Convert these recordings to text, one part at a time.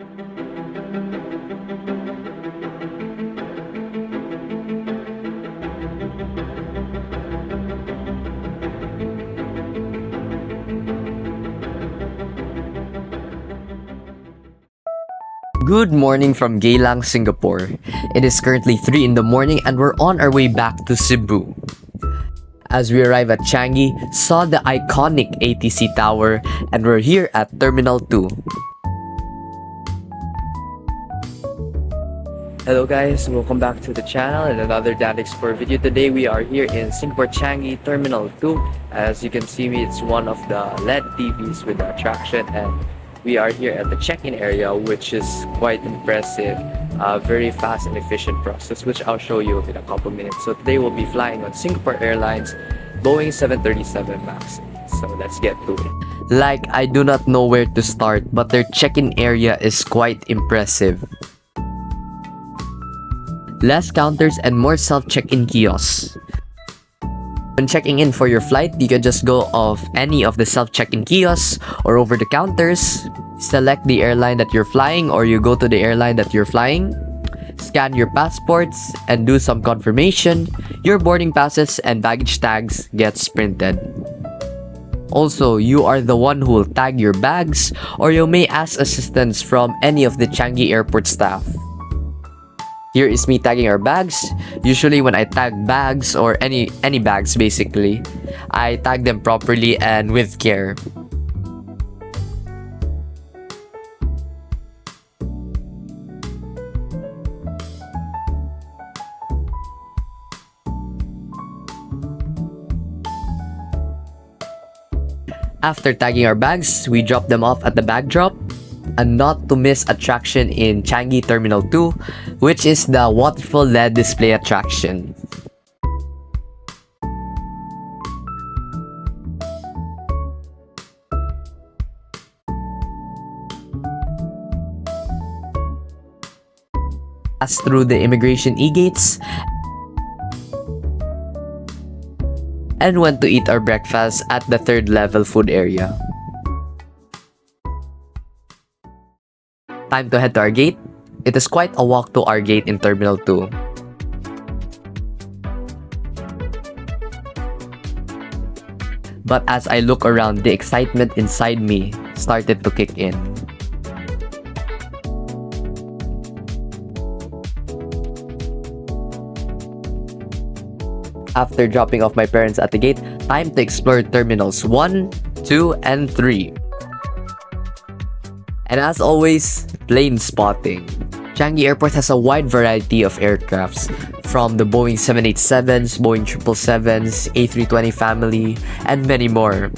Good morning from Geylang, Singapore. It is currently 3 in the morning and we're on our way back to Cebu. As we arrive at Changi, saw the iconic ATC Tower, and we're here at Terminal 2. Hello guys, welcome back to the channel and another Danthexplorer video. Today we are here in Singapore Changi Terminal 2. As you can see me, it's one of the LED TVs with the attraction, and we are here at the check-in area, which is quite impressive. Very fast and efficient process, which I'll show you in a couple minutes. So today we'll be flying on Singapore Airlines Boeing 737 Max. So let's get to it. Like, I do not know where to start, but their check-in area is quite impressive. Less counters and more self-check-in kiosks. When checking in for your flight, you can just go off any of the self-check-in kiosks or over the counters. Select the airline that you're flying, or you go to the airline that you're flying. Scan your passports and do some confirmation. Your boarding passes and baggage tags gets printed. Also, you are the one who will tag your bags, or you may ask assistance from any of the Changi Airport staff. Here is me tagging our bags. Usually when I tag bags, or any bags basically, I tag them properly and with care. After tagging our bags, we drop them off at the bag drop. A not to miss attraction in Changi Terminal 2, which is the waterfall LED display attraction. Pass through the immigration e-gates and went to eat our breakfast at the third level food area. Time to head to our gate. It is quite a walk to our gate in Terminal 2. But as I look around, the excitement inside me started to kick in. After dropping off my parents at the gate, time to explore Terminals 1, 2, and 3. And as always, plane spotting. Changi Airport has a wide variety of aircrafts, from the Boeing 787s, Boeing 777s, A320 family, and many more.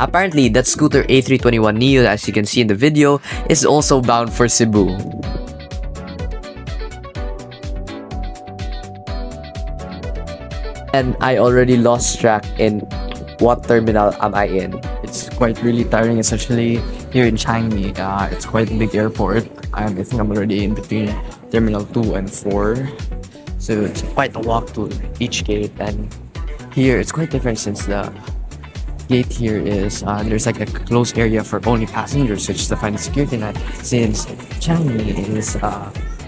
Apparently, that scooter A321neo, as you can see in the video, is also bound for Cebu. And I already lost track in what terminal am I in. It's quite really tiring, especially here in Changi. It's quite a big airport. I think I'm already in between Terminal 2 and 4. So it's quite a walk to each gate. And here, it's quite different since the gate here is there's like a closed area for only passengers, which is the final security net, since Changi is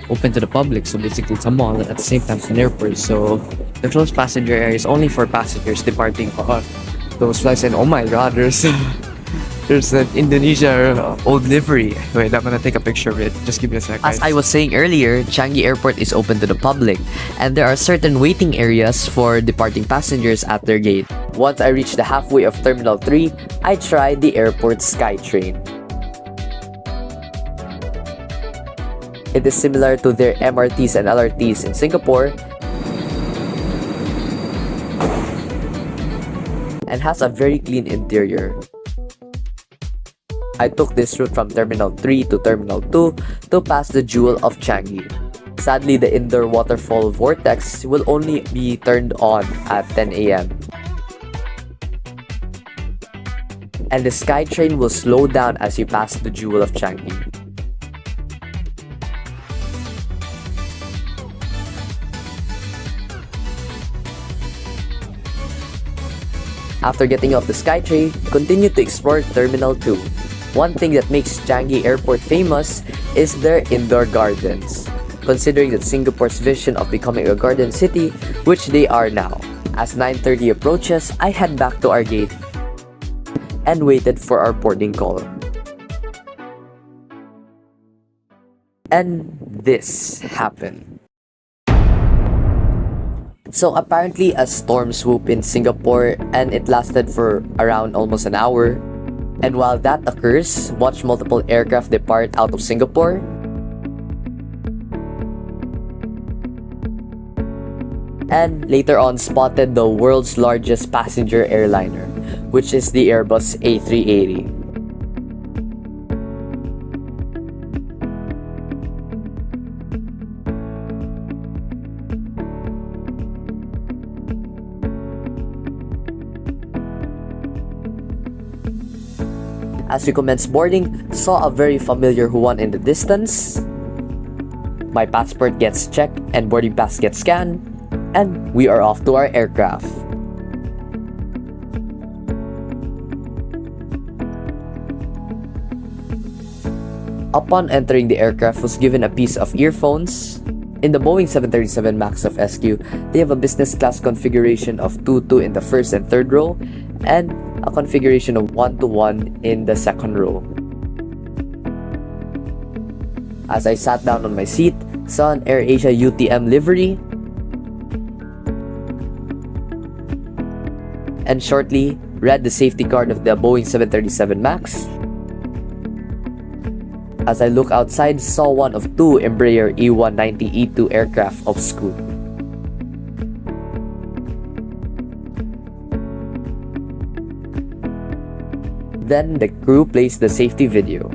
open to the public. So basically it's a mall, and at the same time it's an airport, so the closed passenger area is only for passengers departing on those flights. And oh my god, there's an Indonesia old livery. Wait, I'm gonna take a picture of it. Just give me a sec, guys. As I was saying earlier, Changi Airport is open to the public, and there are certain waiting areas for departing passengers at their gate. Once I reached the halfway of Terminal 3, I tried the airport SkyTrain. It is similar to their MRTs and LRTs in Singapore, and has a very clean interior. I took this route from Terminal 3 to Terminal 2 to pass the Jewel of Changi. Sadly, the indoor waterfall vortex will only be turned on at 10 AM. and the SkyTrain will slow down as you pass the Jewel of Changi. After getting off the SkyTrain, continue to explore Terminal 2. One thing that makes Changi Airport famous is their indoor gardens. Considering that Singapore's vision of becoming a garden city, which they are now. As 9:30 approaches, I head back to our gate and waited for our boarding call. And this happened. So apparently a storm swooped in Singapore and it lasted for around almost an hour. And while that occurs, watch multiple aircraft depart out of Singapore. And later on spotted the world's largest passenger airliner, which is the Airbus A380. As we commenced boarding, saw a very familiar Juan in the distance. My passport gets checked and boarding pass gets scanned, and we are off to our aircraft. Upon entering the aircraft, was given a piece of earphones. In the Boeing 737 Max of SQ, they have a business class configuration of 2-2 in the first and third row, and a configuration of 1-1 in the second row. As I sat down on my seat, saw an AirAsia UTM livery, and shortly read the safety card of the Boeing 737 Max. As I look outside, saw one of two Embraer E190-E2 aircraft of Scoot. Then the crew plays the safety video.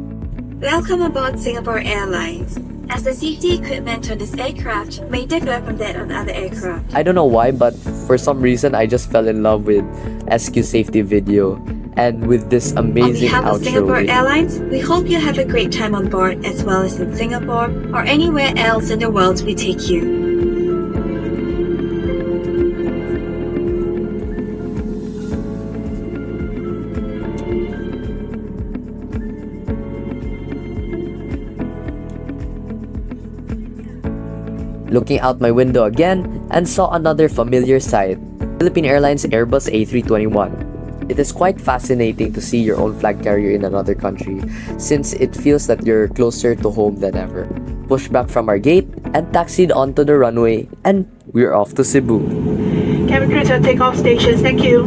Welcome aboard Singapore Airlines. As the safety equipment on this aircraft may differ from that on other aircraft. I don't know why, but for some reason I just fell in love with SQ safety video and with this amazing On behalf of outro Singapore video. Airlines, we hope you have a great time on board as well as in Singapore or anywhere else in the world we take you. Looking out my window again and saw another familiar sight, Philippine Airlines Airbus A321. It is quite fascinating to see your own flag carrier in another country since it feels that you're closer to home than ever. Pushed back from our gate and taxied onto the runway, and we're off to Cebu. Cabin crew to takeoff stations, thank you.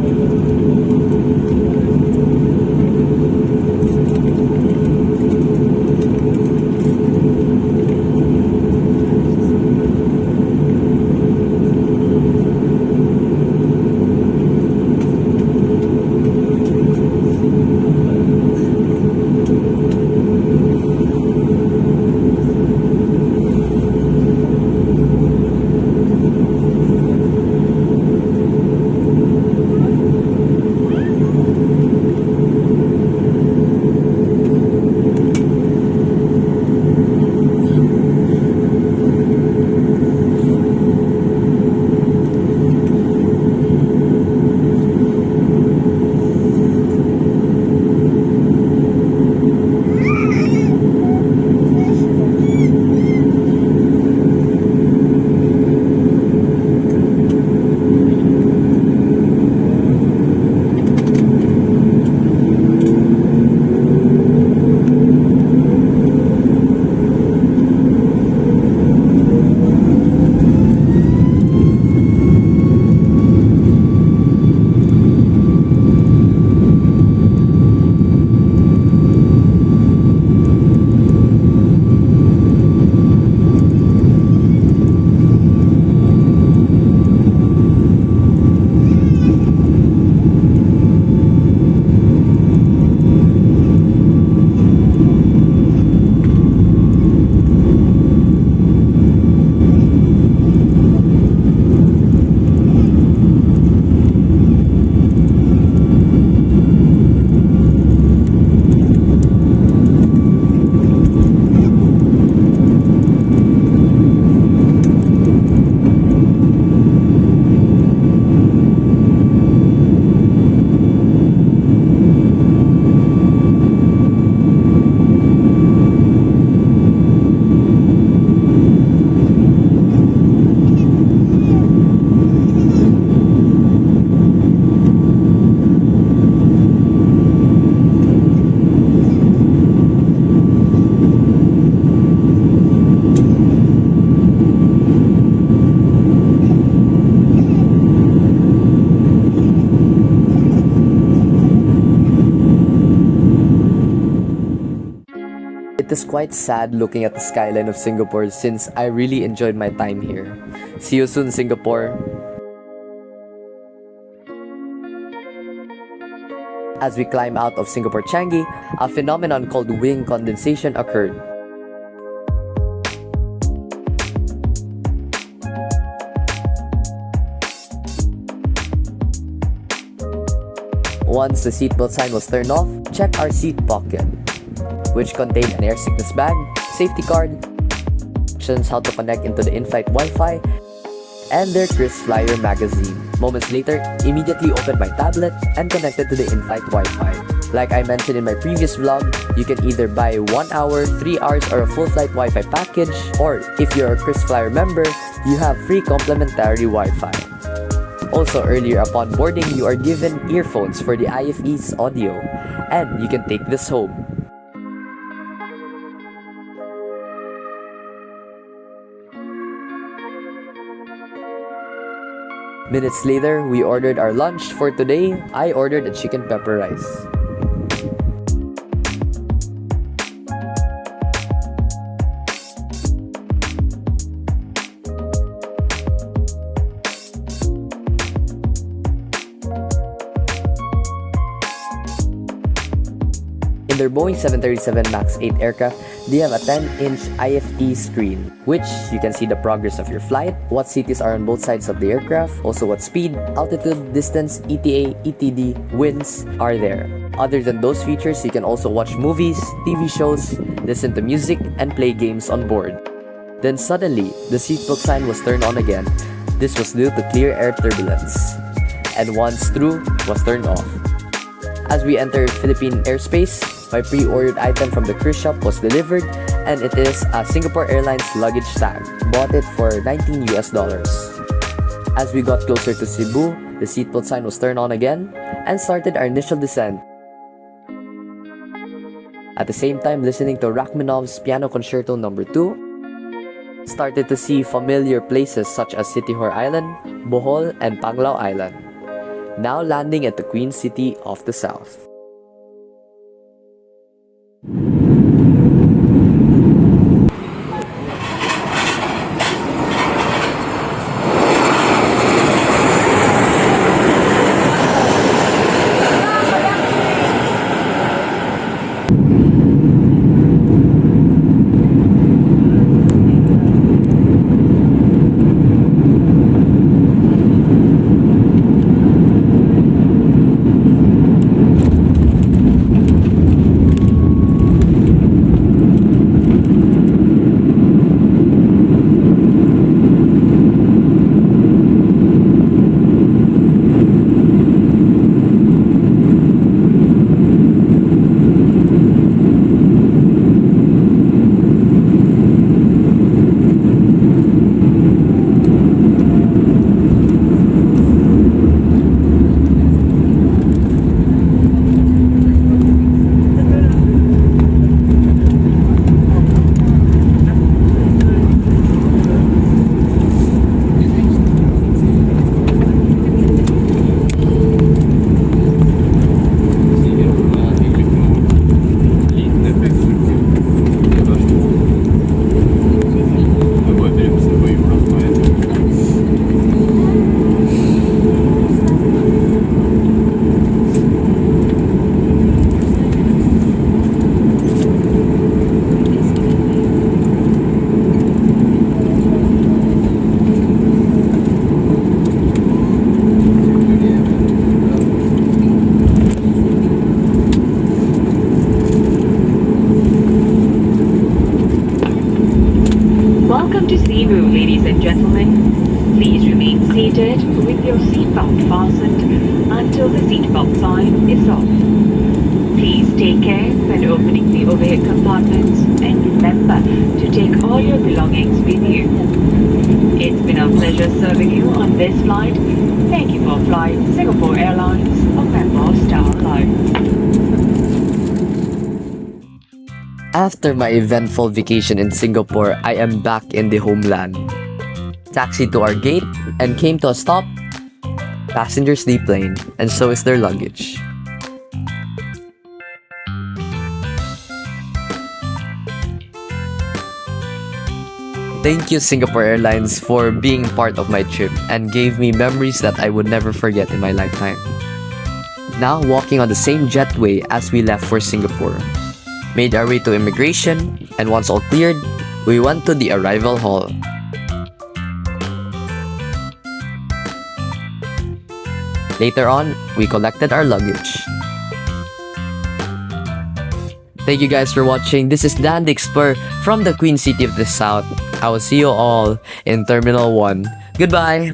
It is quite sad looking at the skyline of Singapore since I really enjoyed my time here. See you soon, Singapore! As we climb out of Singapore Changi, a phenomenon called wing condensation occurred. Once the seatbelt sign was turned off, check our seat pocket, which contained an air sickness bag, safety card, instructions how to connect into the in-flight Wi-Fi, and their KrisFlyer magazine. Moments later, immediately opened my tablet and connected to the in-flight Wi-Fi. Like I mentioned in my previous vlog, you can either buy 1 hour, 3 hours, or a full flight Wi-Fi package, or if you're a KrisFlyer member, you have free complimentary Wi-Fi. Also, earlier upon boarding, you are given earphones for the IFE's audio, and you can take this home. Minutes later, we ordered our lunch. For today, I ordered a chicken pepper rice. In their Boeing 737 Max 8 aircraft, they have a 10-inch IFE screen, which you can see the progress of your flight, what cities are on both sides of the aircraft, also what speed, altitude, distance, ETA, ETD, winds are there. Other than those features, you can also watch movies, TV shows, listen to music, and play games on board. Then suddenly, the seatbelt sign was turned on again. This was due to clear air turbulence. And once through, was turned off. As we entered Philippine airspace, my pre-ordered item from the cruise shop was delivered, and it is a Singapore Airlines luggage tag. Bought it for $19 US. As we got closer to Cebu, the seatbelt sign was turned on again, and started our initial descent. At the same time, listening to Rachmaninoff's Piano Concerto No. 2, started to see familiar places such as Siquijor Island, Bohol, and Panglao Island. Now landing at the Queen City of the South. Welcome to Cebu, ladies and gentlemen. Please remain seated with your seatbelt fastened until the seatbelt sign is off. Please take care when opening the overhead compartments and remember to take all your belongings with you. It's been a pleasure serving you on this flight. Thank you for flying Singapore Airlines, a member of Star Alliance. After my eventful vacation in Singapore, I am back in the homeland. Taxied to our gate and came to a stop. Passengers deplane, and so is their luggage. Thank you, Singapore Airlines, for being part of my trip and gave me memories that I would never forget in my lifetime. Now, walking on the same jetway as we left for Singapore. Made our way to immigration, and once all cleared, we went to the arrival hall. Later on, we collected our luggage. Thank you guys for watching. This is Danthexplorer from the Queen City of the South. I will see you all in Terminal 1. Goodbye!